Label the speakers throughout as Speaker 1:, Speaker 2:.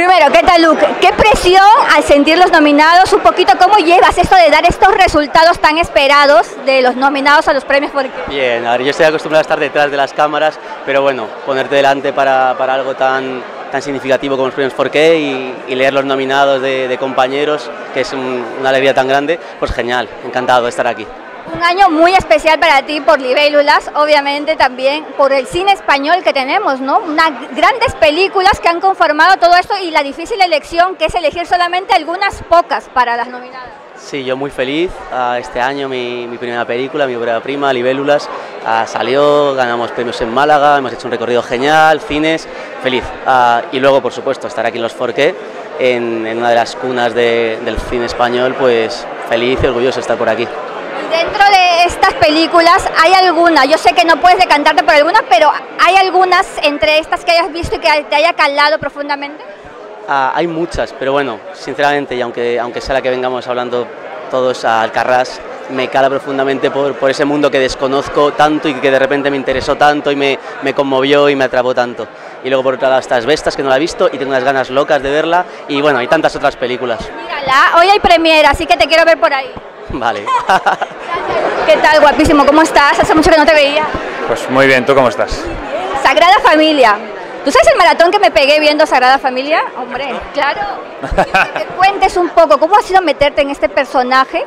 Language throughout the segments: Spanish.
Speaker 1: Primero, ¿qué tal, Luke? ¿Qué presión al sentir los nominados? Un poquito, ¿cómo llevas esto de dar estos resultados tan esperados de los nominados a los premios?
Speaker 2: Bien, a ver, yo estoy acostumbrado a estar detrás de las cámaras, pero bueno, ponerte delante para algo tan significativo como los premios 4K y leer los nominados de compañeros, que es una alegría tan grande, pues genial, encantado de estar aquí.
Speaker 1: Un año muy especial para ti por Libélulas, obviamente también por el cine español que tenemos, ¿no? Grandes películas que han conformado todo esto y la difícil elección que es elegir solamente algunas pocas para las nominadas.
Speaker 2: Sí, yo muy feliz. Este año mi primera película, mi obra prima, Libélulas, salió, ganamos premios en Málaga, hemos hecho un recorrido genial, cines, feliz. Y luego, por supuesto, estar aquí en los 4K, en una de las cunas del cine español, pues feliz y orgulloso de estar por aquí.
Speaker 1: Dentro de estas películas, ¿hay alguna? Yo sé que no puedes decantarte por alguna, pero ¿hay algunas entre estas que hayas visto y que te haya calado profundamente?
Speaker 2: Hay muchas, pero bueno, sinceramente, y aunque sea la que vengamos hablando todos, a Alcarrás, me cala profundamente por ese mundo que desconozco tanto y que de repente me interesó tanto y me conmovió y me atrapó tanto. Y luego por otro lado estas Vestas, que no la he visto y tengo unas ganas locas de verla, y bueno, hay tantas otras películas.
Speaker 1: Mírala, hoy hay premiera, así que te quiero ver por ahí.
Speaker 2: Vale.
Speaker 1: ¿Qué tal, guapísimo? ¿Cómo estás? Hace mucho que no te veía.
Speaker 3: Pues muy bien, ¿tú cómo estás?
Speaker 1: Sagrada Familia. ¿Tú sabes el maratón que me pegué viendo Sagrada Familia? Hombre, claro. Que cuentes un poco cómo ha sido meterte en este personaje.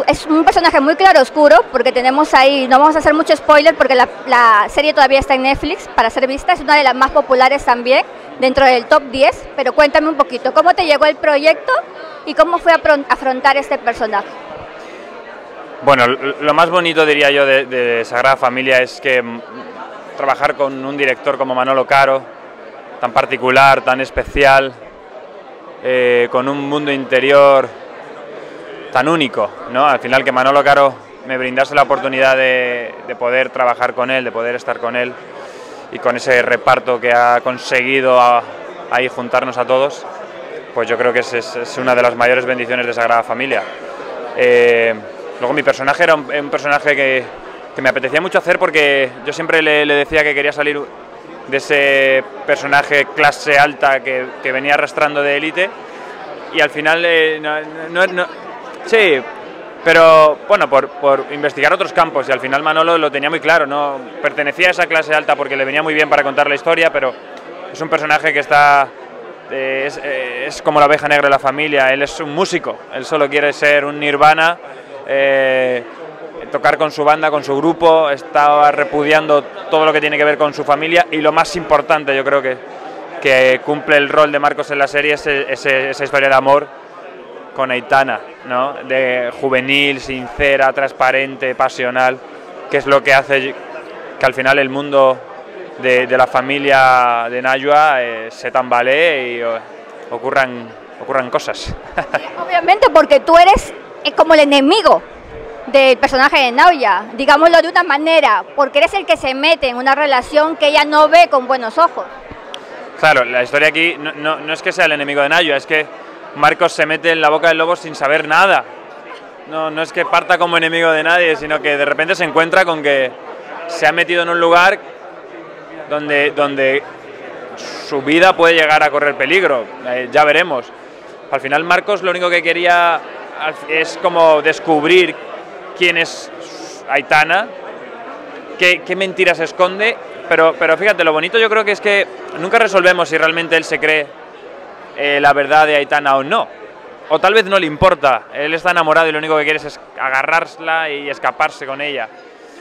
Speaker 1: Es un personaje muy claroscuro, porque tenemos ahí, no vamos a hacer mucho spoiler porque la serie todavía está en Netflix para ser vista, es una de las más populares también, dentro del top 10, pero cuéntame un poquito, ¿cómo te llegó el proyecto y cómo fue afrontar este personaje?
Speaker 3: Bueno, lo más bonito, diría yo, de Sagrada Familia es que trabajar con un director como Manolo Caro, tan particular, tan especial, con un mundo interior tan único, ¿no? Al final que Manolo Caro me brindase la oportunidad de poder trabajar con él, de poder estar con él y con ese reparto que ha conseguido ahí juntarnos a todos, pues yo creo que es una de las mayores bendiciones de Sagrada Familia. Luego mi personaje era un personaje que me apetecía mucho hacer porque yo siempre le decía que quería salir de ese personaje clase alta que venía arrastrando de élite y al final sí, pero bueno, por investigar otros campos y al final Manolo lo tenía muy claro, no pertenecía a esa clase alta porque le venía muy bien para contar la historia, pero es un personaje que está es como la oveja negra de la familia, él es un músico, él solo quiere ser un Nirvana, tocar con su banda, con su grupo, estaba repudiando todo lo que tiene que ver con su familia y lo más importante, yo creo que cumple el rol de Marcos en la serie es esa historia de amor con Aitana, ¿no? De juvenil, sincera, transparente, pasional, que es lo que hace que al final el mundo de la familia de Nayua se tambalee y ocurran cosas.
Speaker 1: Obviamente porque tú eres como el enemigo del personaje de Nayua, digámoslo de una manera, porque eres el que se mete en una relación que ella no ve con buenos ojos.
Speaker 3: Claro, la historia aquí no es que sea el enemigo de Nayua, es que Marcos se mete en la boca del lobo sin saber nada. No es que parta como enemigo de nadie, sino que de repente se encuentra con que se ha metido en un lugar donde su vida puede llegar a correr peligro, ya veremos. Al final Marcos lo único que quería es como descubrir quién es Aitana, qué mentiras esconde, pero fíjate, lo bonito yo creo que es que nunca resolvemos si realmente él se cree la verdad de Aitana o no, o tal vez no le importa, él está enamorado y lo único que quiere es agarrársela y escaparse con ella.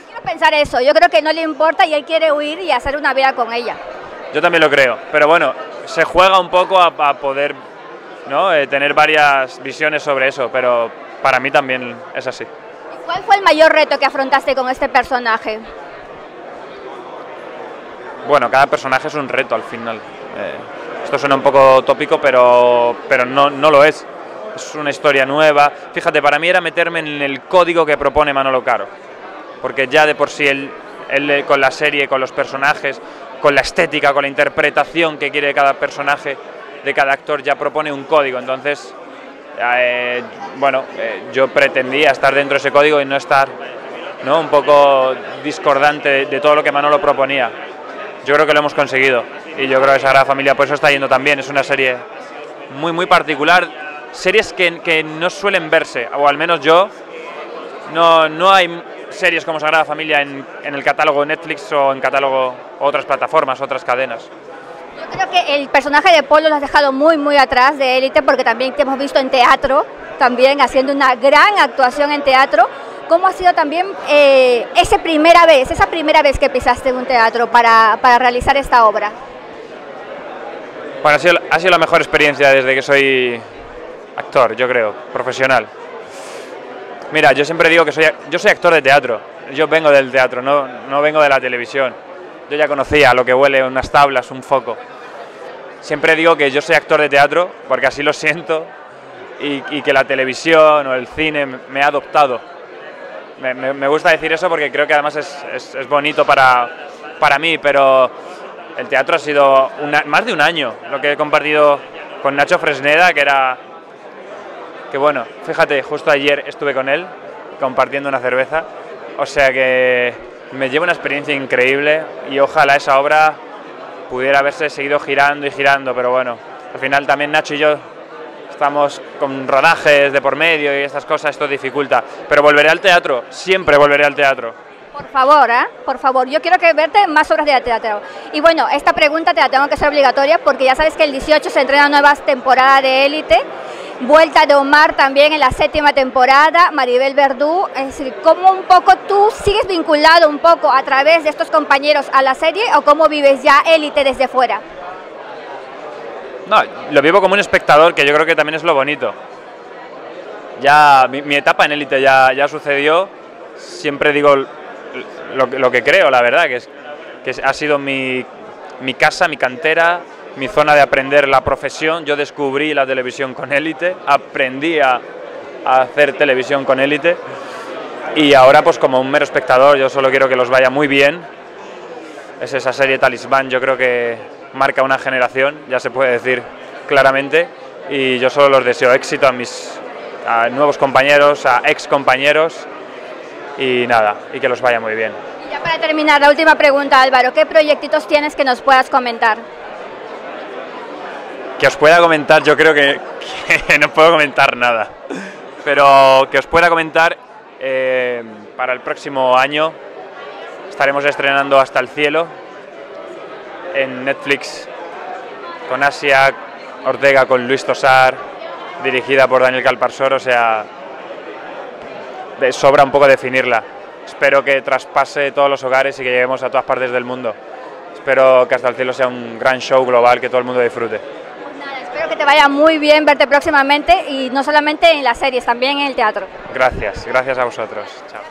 Speaker 1: Quiero pensar eso, yo creo que no le importa y él quiere huir y hacer una vida con ella.
Speaker 3: Yo también lo creo, pero bueno, se juega un poco a poder, ¿no? Tener varias visiones sobre eso, pero para mí también es así.
Speaker 1: ¿Cuál fue el mayor reto que afrontaste con este personaje?
Speaker 3: Bueno, cada personaje es un reto al final. Esto suena un poco tópico, pero no lo es. Es una historia nueva. Fíjate, para mí era meterme en el código que propone Manolo Caro, porque ya de por sí él con la serie, con los personajes, con la estética, con la interpretación que quiere cada personaje, de cada actor, ya propone un código. Entonces, yo pretendía estar dentro de ese código y no estar, ¿no?, un poco discordante de todo lo que Manolo proponía. yo creo que lo hemos conseguido y yo creo que Sagrada Familia por eso está yendo tan bien. Es una serie muy particular, series que no suelen verse, o al menos yo, no hay series como Sagrada Familia en el catálogo de Netflix o en catálogo otras plataformas, otras cadenas.
Speaker 1: Yo creo que el personaje de Polo lo has dejado muy atrás de Élite, porque también te hemos visto en teatro, también haciendo una gran actuación en teatro. ¿Cómo ha sido también esa primera vez que pisaste en un teatro para realizar esta obra?
Speaker 3: Bueno, ha sido la mejor experiencia desde que soy actor, yo creo, profesional. Mira, yo siempre digo que yo soy actor de teatro, yo vengo del teatro, no vengo de la televisión. Yo ya conocía lo que huele unas tablas, un foco. Siempre digo que yo soy actor de teatro porque así lo siento y que la televisión o el cine me ha adoptado. Me gusta decir eso porque creo que además es bonito para mí, pero el teatro ha sido más de un año lo que he compartido con Nacho Fresneda, que bueno, fíjate, justo ayer estuve con él compartiendo una cerveza, o sea que me llevo una experiencia increíble y ojalá esa obra pudiera haberse seguido girando y girando, pero bueno, al final también Nacho y yo estamos con rodajes de por medio y estas cosas, esto dificulta, pero volveré al teatro, siempre volveré al teatro.
Speaker 1: Por favor, por favor, yo quiero verte más obras de teatro. Y bueno, esta pregunta te la tengo que hacer obligatoria porque ya sabes que el 18 se estrena nuevas temporadas de Élite, vuelta de Omar también en la 7ª temporada, Maribel Verdú, es decir, ¿cómo un poco tú sigues vinculado un poco a través de estos compañeros a la serie o cómo vives ya Élite desde fuera?
Speaker 3: No, lo vivo como un espectador, que yo creo que también es lo bonito. Ya mi etapa en Élite ya sucedió, siempre digo lo que creo, la verdad, que ha sido mi casa, mi cantera, mi zona de aprender la profesión. Yo descubrí la televisión con Élite, aprendí a hacer televisión con Élite y ahora pues como un mero espectador yo solo quiero que los vaya muy bien. Es esa serie talismán, yo creo que marca una generación, ya se puede decir claramente, y yo solo los deseo éxito a nuevos compañeros, a ex compañeros y nada, y que los vaya muy bien.
Speaker 1: Y ya para terminar, la última pregunta, Álvaro, ¿qué proyectitos tienes que nos puedas comentar?
Speaker 3: Que os pueda comentar, yo creo que no puedo comentar nada, pero que os pueda comentar, para el próximo año estaremos estrenando Hasta el cielo en Netflix con Asia Ortega, con Luis Tosar, dirigida por Daniel Calparsor, o sea, sobra un poco definirla. Espero que traspase todos los hogares y que lleguemos a todas partes del mundo. Espero que Hasta el cielo sea un gran show global que todo el mundo disfrute.
Speaker 1: Pues nada, espero que te vaya muy bien verte próximamente y no solamente en las series, también en el teatro.
Speaker 3: Gracias a vosotros. Chao.